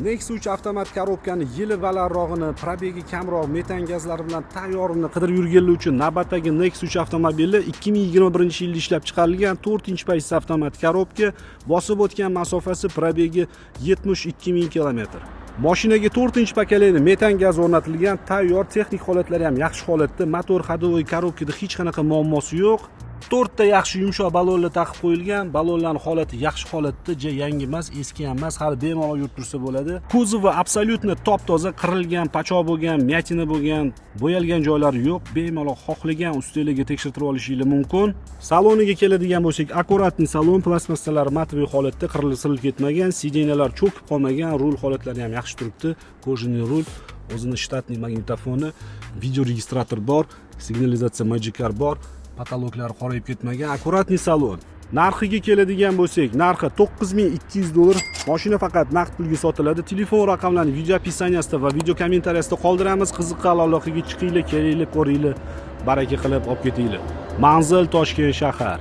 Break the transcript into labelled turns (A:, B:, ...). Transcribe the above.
A: Nexus 3 avtomat korobkani yili balandrog'ini, probegi kamroq, metan gazlari bilan tayyorini qidirib yurganlar uchun navbatdagi Nexus 3 avtomobili 2021-yilda ishlab chiqarilgan 4-paysiz avtomat korobka, bosib o'tgan masofasi probegi 72 ming kilometr. Mashinaga 4-pakalali metan gaz o'rnatilgan, tayyor, texnik holatlari ham yaxshi holatda, motor ходовой korobkada hech qanaqa muammosi yo'q. 4 ta yaxshi yumshoq balonlar taqib qo'yilgan. Balonlarning holati yaxshi holatda, yangi emas, eski ham emas, hali bemalol yurib tursa bo'ladi. Kuzovi absolyutno top-toza, qirilgan, pachoq bo'lgan, myatina bo'lgan, bo'yalgan joylari yo'q. Bemalol xohlagan ustunlarga tekshirtirib olishingiz mumkin. Saloniga keladigan bo'lsak, akkuratniy salon, plastmassalar matviy holatda, qirilib ketmagan, sideniyalar cho'kib qolmagan, rul holatlari ham yaxshi turibdi. Kojaniy rul, o'zining shtatniy magnitofoni, video registrator bor, signalizatsiya Magic Car bor. Patologlari qorayib ketmagan, akkuratniy salon. Narxiga keladigan bo'lsak, narxi $9200. Mashina faqat naqd pulga sotiladi. Telefon raqamlarini video opisaniyasida va video kommentariyasida qoldiramiz. Qiziqqan aloqaga chiqinglar, kelinglar, ko'ringlar, baraka qilib olib ketinglar. Manzil Toshkent shahar.